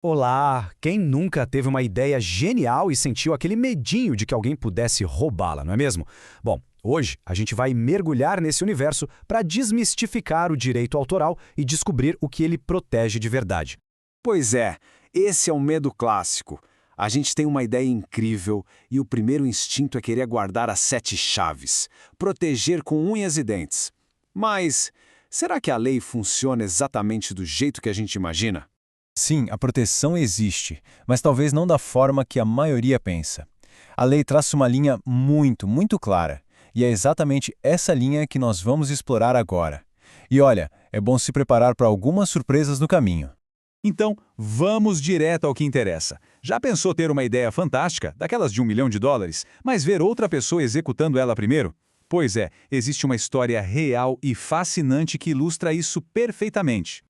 Olá! Quem nunca teve uma ideia genial e sentiu aquele medinho de que alguém pudesse roubá-la, não é mesmo? Bom, hoje a gente vai mergulhar nesse universo para desmistificar o direito autoral e descobrir o que ele protege de verdade. Pois é, esse é o medo clássico. A gente tem uma ideia incrível e o primeiro instinto é querer guardar as sete chaves, proteger com unhas e dentes. Mas será que a lei funciona exatamente do jeito que a gente imagina? Sim, a proteção existe, mas talvez não da forma que a maioria pensa. A lei traça uma linha muito clara, e é exatamente essa linha que nós vamos explorar agora. E olha, é bom se preparar para algumas surpresas no caminho. Então, vamos direto ao que interessa. Já pensou ter uma ideia fantástica, daquelas de US$ 1 milhão, mas ver outra pessoa executando ela primeiro? Pois é, existe uma história real e fascinante que ilustra isso perfeitamente.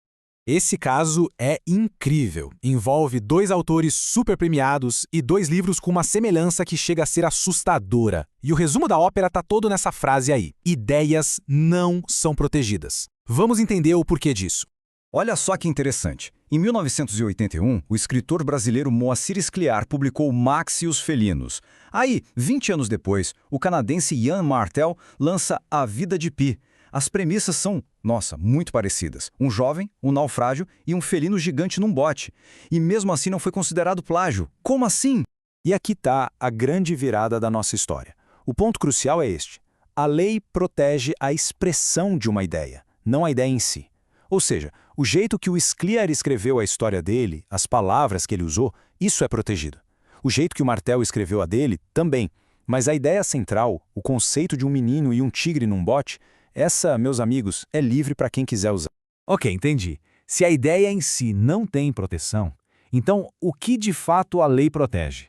Esse caso é incrível. Envolve dois autores super premiados e dois livros com uma semelhança que chega a ser assustadora. E o resumo da ópera está todo nessa frase aí: ideias não são protegidas. Vamos entender o porquê disso. Olha só que interessante. Em 1981, o escritor brasileiro Moacir Scliar publicou Max e os Felinos. Aí, 20 anos depois, o canadense Ian Martel lança A Vida de Pi. As premissas são, nossa, muito parecidas. Um jovem, um naufrágio e um felino gigante num bote. E mesmo assim não foi considerado plágio. Como assim? E aqui está a grande virada da nossa história. O ponto crucial é este: a lei protege a expressão de uma ideia, não a ideia em si. Ou seja, o jeito que o Scliar escreveu a história dele, as palavras que ele usou, isso é protegido. O jeito que o Martel escreveu a dele, também. Mas a ideia central, o conceito de um menino e um tigre num bote, essa, meus amigos, é livre para quem quiser usar. Ok, entendi. Se a ideia em si não tem proteção, então o que de fato a lei protege?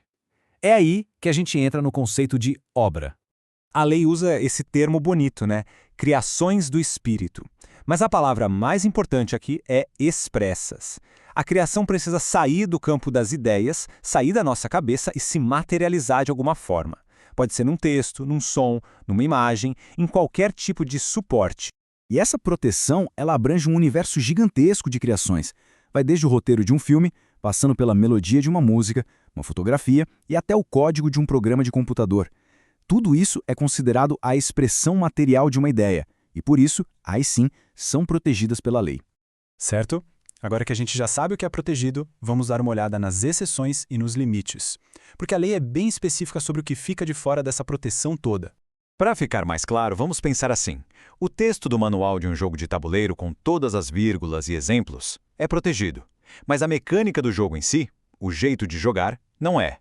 É aí que a gente entra no conceito de obra. A lei usa esse termo bonito, né? Criações do espírito. Mas a palavra mais importante aqui é expressas. A criação precisa sair do campo das ideias, sair da nossa cabeça e se materializar de alguma forma. Pode ser num texto, num som, numa imagem, em qualquer tipo de suporte. E essa proteção, ela abrange um universo gigantesco de criações. Vai desde o roteiro de um filme, passando pela melodia de uma música, uma fotografia e até o código de um programa de computador. Tudo isso é considerado a expressão material de uma ideia, e por isso, aí sim, são protegidas pela lei. Certo? Agora que a gente já sabe o que é protegido, vamos dar uma olhada nas exceções e nos limites. Porque a lei é bem específica sobre o que fica de fora dessa proteção toda. Para ficar mais claro, vamos pensar assim. O texto do manual de um jogo de tabuleiro com todas as vírgulas e exemplos é protegido. Mas a mecânica do jogo em si, o jeito de jogar, não é.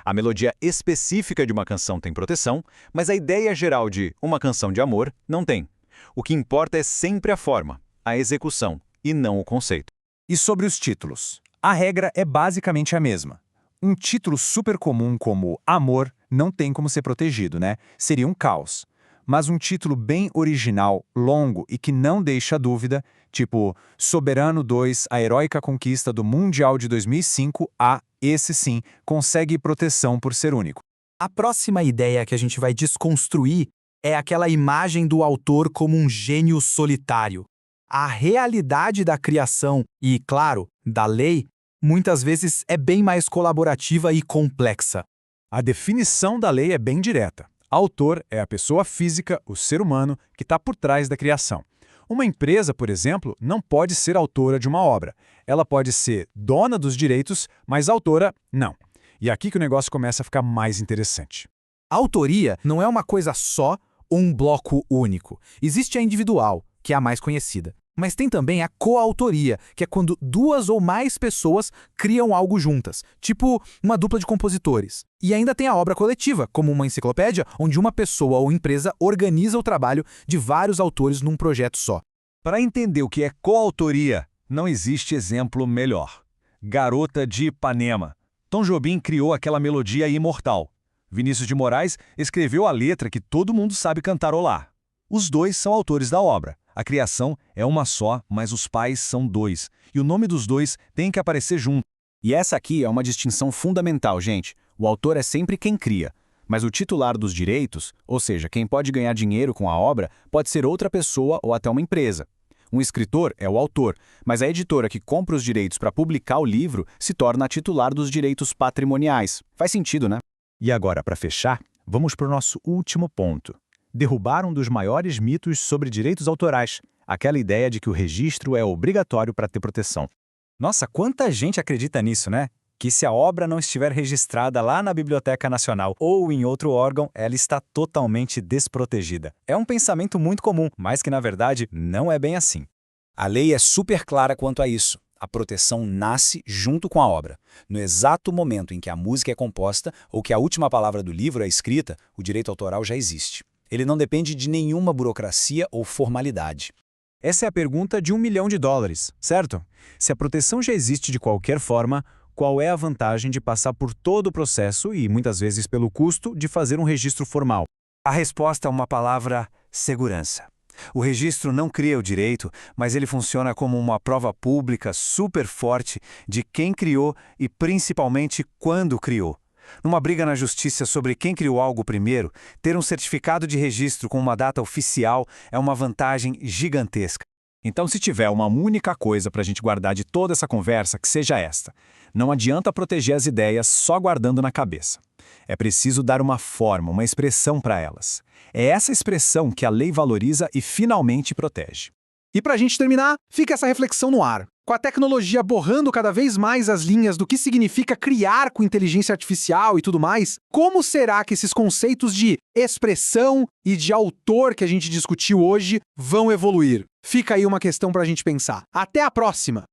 A melodia específica de uma canção tem proteção, mas a ideia geral de uma canção de amor não tem. O que importa é sempre a forma, a execução, e não o conceito. E sobre os títulos? A regra é basicamente a mesma. Um título super comum como Amor não tem como ser protegido, né? Seria um caos. Mas um título bem original, longo e que não deixa dúvida, tipo Soberano 2, a heróica conquista do Mundial de 2005, esse sim, consegue proteção por ser único. A próxima ideia que a gente vai desconstruir é aquela imagem do autor como um gênio solitário. A realidade da criação e, claro, da lei, muitas vezes é bem mais colaborativa e complexa. A definição da lei é bem direta. Autor é a pessoa física, o ser humano, que está por trás da criação. Uma empresa, por exemplo, não pode ser autora de uma obra. Ela pode ser dona dos direitos, mas autora, não. E é aqui que o negócio começa a ficar mais interessante. A autoria não é uma coisa só ou um bloco único. Existe a individual, que é a mais conhecida. Mas tem também a coautoria, que é quando duas ou mais pessoas criam algo juntas, tipo uma dupla de compositores. E ainda tem a obra coletiva, como uma enciclopédia, onde uma pessoa ou empresa organiza o trabalho de vários autores num projeto só. Para entender o que é coautoria, não existe exemplo melhor. Garota de Ipanema. Tom Jobim criou aquela melodia imortal. Vinícius de Moraes escreveu a letra que todo mundo sabe cantarolar. Os dois são autores da obra. A criação é uma só, mas os pais são dois. E o nome dos dois tem que aparecer junto. E essa aqui é uma distinção fundamental, gente. O autor é sempre quem cria. Mas o titular dos direitos, ou seja, quem pode ganhar dinheiro com a obra, pode ser outra pessoa ou até uma empresa. Um escritor é o autor, mas a editora que compra os direitos para publicar o livro se torna a titular dos direitos patrimoniais. Faz sentido, né? E agora, para fechar, vamos para o nosso último ponto. Derrubar um dos maiores mitos sobre direitos autorais, aquela ideia de que o registro é obrigatório para ter proteção. Nossa, quanta gente acredita nisso, né? Que se a obra não estiver registrada lá na Biblioteca Nacional ou em outro órgão, ela está totalmente desprotegida. É um pensamento muito comum, mas que na verdade não é bem assim. A lei é super clara quanto a isso. A proteção nasce junto com a obra. No exato momento em que a música é composta ou que a última palavra do livro é escrita, o direito autoral já existe. Ele não depende de nenhuma burocracia ou formalidade. Essa é a pergunta de $1 milhão, certo? Se a proteção já existe de qualquer forma, qual é a vantagem de passar por todo o processo e, muitas vezes, pelo custo de fazer um registro formal? A resposta é uma palavra: segurança. O registro não cria o direito, mas ele funciona como uma prova pública super forte de quem criou e, principalmente, quando criou. Numa briga na justiça sobre quem criou algo primeiro, ter um certificado de registro com uma data oficial é uma vantagem gigantesca. Então, se tiver uma única coisa para a gente guardar de toda essa conversa, que seja esta: não adianta proteger as ideias só guardando na cabeça. É preciso dar uma forma, uma expressão para elas. É essa expressão que a lei valoriza e finalmente protege. E para a gente terminar, fica essa reflexão no ar. Com a tecnologia borrando cada vez mais as linhas do que significa criar com inteligência artificial e tudo mais, como será que esses conceitos de expressão e de autor que a gente discutiu hoje vão evoluir? Fica aí uma questão para a gente pensar. Até a próxima!